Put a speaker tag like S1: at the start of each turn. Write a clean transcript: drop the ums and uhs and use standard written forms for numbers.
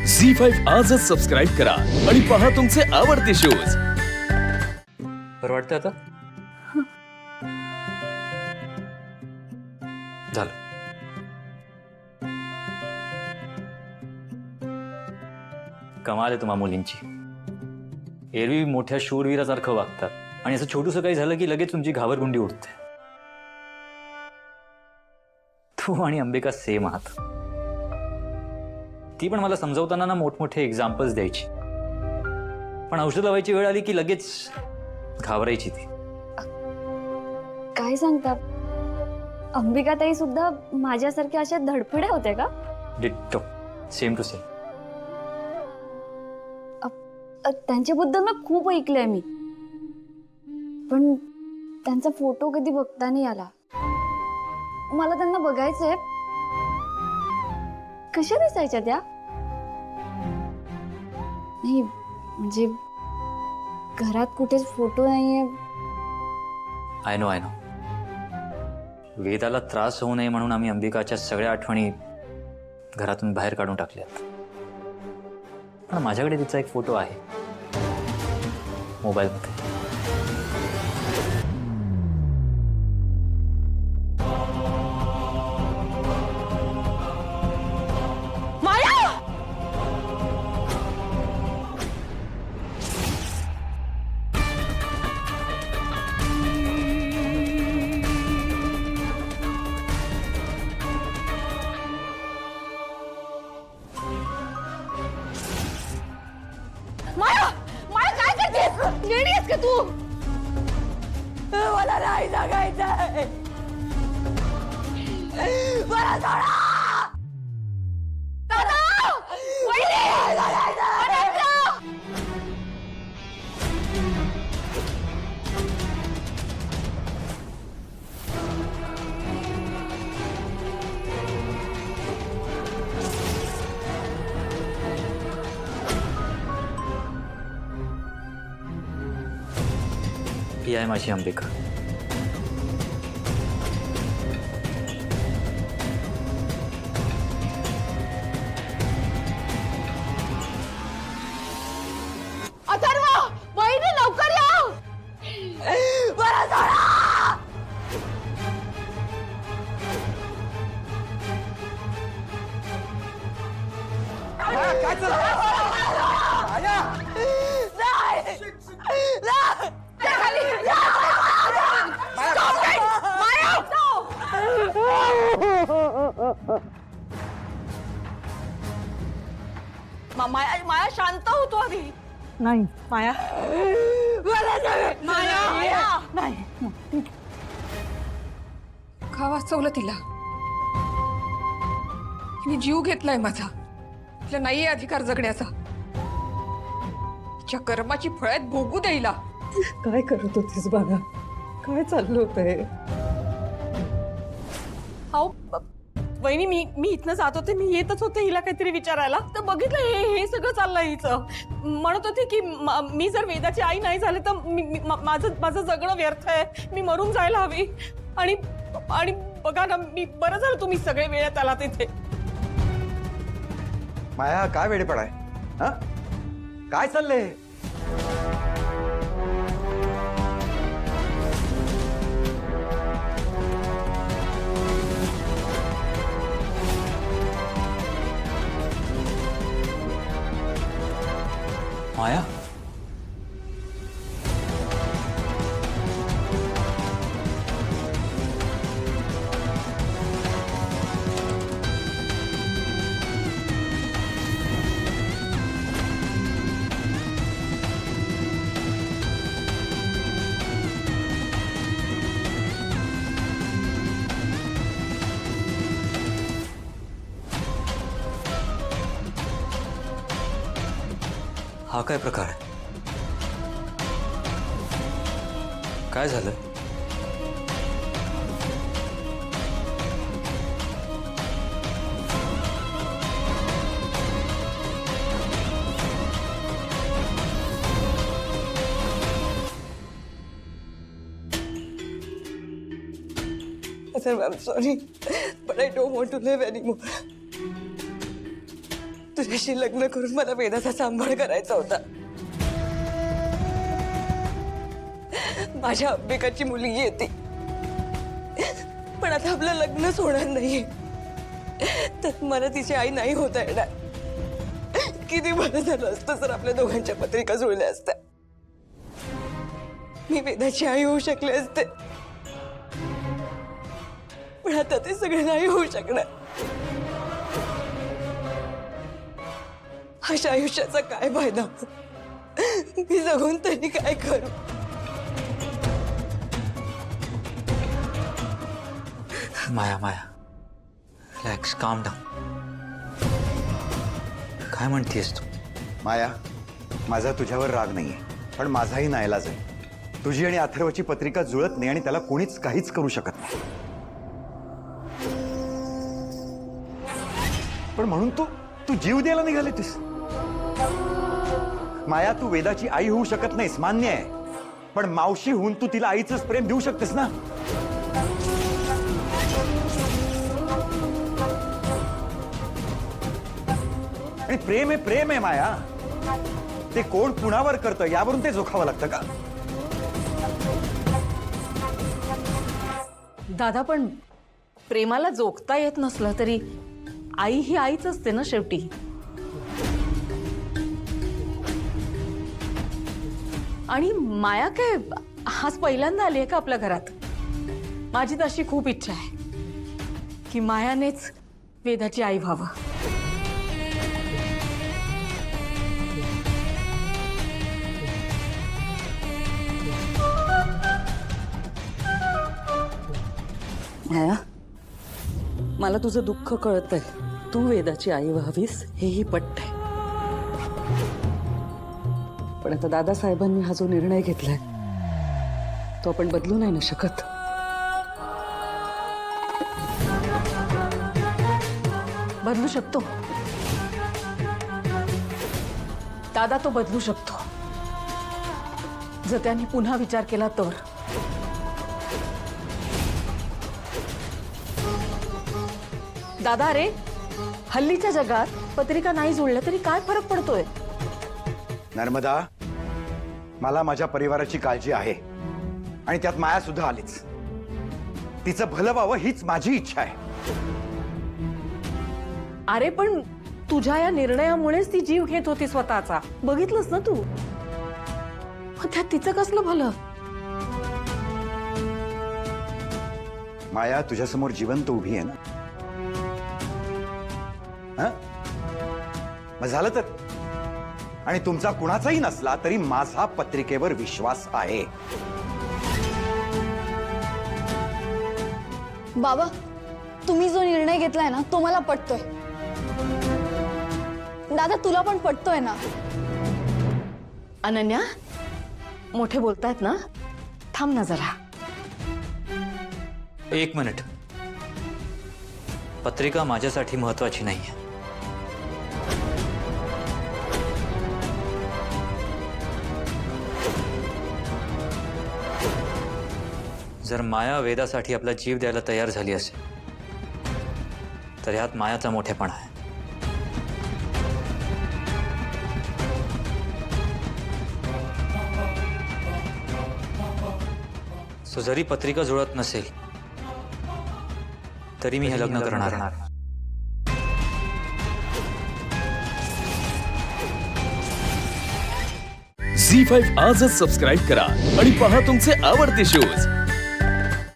S1: झी5 आजच सबस्क्राईब करा आणि पहा तुमचे आवडते शोज।
S2: बरं वाटतं आता? झालं। कमाल आहे तुम्हा मुलींची। एरवी मोठ्या शूरवीरासारखं वागतात आणि असं छोटूसं काही झालं की लगेच तुमची घाबरगुंडी उठते। तू आणि अंबिका सेम आहात। ती पण मला समजावताना ना मोठमोठे एक्झाम्पल्स द्यायची, पण औषध लावायची वेळ आली की लगेच घाबरायची ती।
S3: काय सांगता? अंबिकाताई सुद्धा माझ्यासारख्या अशा धडपड्या होत्या का?
S2: Ditto, same to same.
S3: त्यांच्याबद्दल ना खूप ऐकलंय मी, पण त्यांचा फोटो कधी बघता नाही आला। मला त्यांना बघायचंय। कशा दिसायच्या त्या? नाही म्हणजे घरात कुठेच फोटो नाहीये।
S2: आय नो वेदाला त्रास होऊ नये म्हणून आम्ही अंबिकाच्या सगळ्या आठवणी घरातून बाहेर काढून टाकल्यात, पण माझ्याकडे तिचा एक फोटो आहे मोबाईलमध्ये।
S3: माया, माया काय करतेस? येडी आहेस का तू? मला नाही जगायचंय। मला सोडा। दादा! वहिनी! अनंत!
S2: ही आहे माझी अंबिका।
S3: अथर्व! वहिनी लवकर या! मला सोडा!
S4: काय चाललं? आया!
S3: नाही! नाही! त्या खाली! Stop it! माया! माया माया शांत होतो आधी।
S5: नाही माया,
S3: माया
S5: नाही
S6: का वाचवलं तिला? तिने जीव घेतलाय माझा। तिला नाहीये अधिकार जगण्याचा। तिच्या कर्माची फळत भोगू द्यायला।
S5: काय करत होतीस बाळा? काय चाललं होतंय?
S7: अहो वहिनी, मी इथनं जात होते, मी येतच होते हिला काहीतरी विचारायला, तर बघितलं हे सगळं चाललंय हिचं। म्हणत होती की मी जर वेदाची आई नाही झाले तर माझं जगणं व्यर्थ आहे, मी मरून जायला हवी। आणि बघा ना, मी बरं झालं तुम्ही सगळे वेळेत आला तिथे।
S4: माया काय वेडेपणा आहे? हा? काय चाललंय?
S2: माया, हा काय प्रकार आहे? काय झालं?
S5: Sir, I'm sorry, but I don't want to live anymore.
S7: तुझ्याशी लग्न करून मला वेदाचा सांभाळ करायचा होता. माझ्या अंबिकाची मुलगी आहे ती. पण आता आपलं लग्नच होणार नाहीये, तर मला तिची आई नाही होता येणार. किती बरं झालं असतं जर आपल्या दोघांच्या पत्रिका जुळल्या असत्या. मी वेदाची आई होऊ शकले असते, पण आता ते सगळे नाही होऊ शकणार. अशा आयुष्याचा काय फायदा? मी जगून तरी काय करू?
S2: माया माया रिलॅक्स, काम डाऊन. काय म्हणतेस तू?
S4: माया, माझा तुझ्यावर राग नाहीये, पण माझाही नाईलाज आहे. तुझी आणि अथर्वची पत्रिका जुळत नाही आणि त्याला कोणीच काहीच करू शकत नाही. पण म्हणून तू जीव द्यायला निघाली तीस. माया, तू वेदाची आई होऊ शकत नाहीस, मान्य आहे, पण मावशी होऊन तू तिला आईचंच प्रेम देऊ शकतेस ना. आणि प्रेम आहे माया. ते कोण कुणावर करतं यावरून ते जोखावं लागतं का?
S7: दादा, पण प्रेमाला जोखता येत नसलं तरी आई ही आईच असते ना शेवटी. आणि माया काय आज पहिल्यांदा आली आहे का आपल्या घरात? माझी तशी खूप इच्छा आहे की मायानेच वेदाची आई व्हावं.
S5: माया, मला तुझं दुःख कळतंय. तू वेदाची आई व्हावीस हेही पटतंय. पण आता दादासाहेबांनी हा जो निर्णय घेतलाय तो आपण बदलू नाही ना शकत.
S7: बदलू शकतो दादा, तो बदलू शकतो जर त्यांनी पुन्हा विचार केला तर. दादा, रे हल्लीच्या जगात पत्रिका नाही जुळल्या तरी काय फरक पडतोय?
S4: नर्मदा, मला माझ्या परिवाराची काळजी आहे आणि त्यात माया सुद्धा आलीच. तिचं भलं व्हावं हीच माझी इच्छा आहे.
S7: अरे पण तुझ्या या निर्णयामुळेच ती जीव घेत होती स्वतःचा, बघितलंस ना तू. त्यात तिचं कसलं भलं?
S4: माया तुझ्यासमोर जिवंत उभी आहे ना. हं? मग झालं तर. आणि तुमचा कुणाचाही नसला तरी माझा पत्रिकेवर विश्वास आहे.
S3: बाबा, तुम्ही जो निर्णय घेतलाय ना तो मला पटतोय. दादा, तुला पण पटतोय ना?
S7: अनन्या, मोठे बोलतायत ना, थांब ना जरा.
S2: एक मिनिट. पत्रिका माझ्यासाठी महत्वाची नाहीये. जर माया वेदासाठी आपला जीव द्यायला तयार झाली असेल तर ह्यात मायाचा मोठेपणा आहे. सो जरी पत्रिका जुळत नसेल तरी मी हे लग्न करणार.
S1: झी5 आजच सबस्क्राईब करा आणि पहा तुमचे आवडते शोज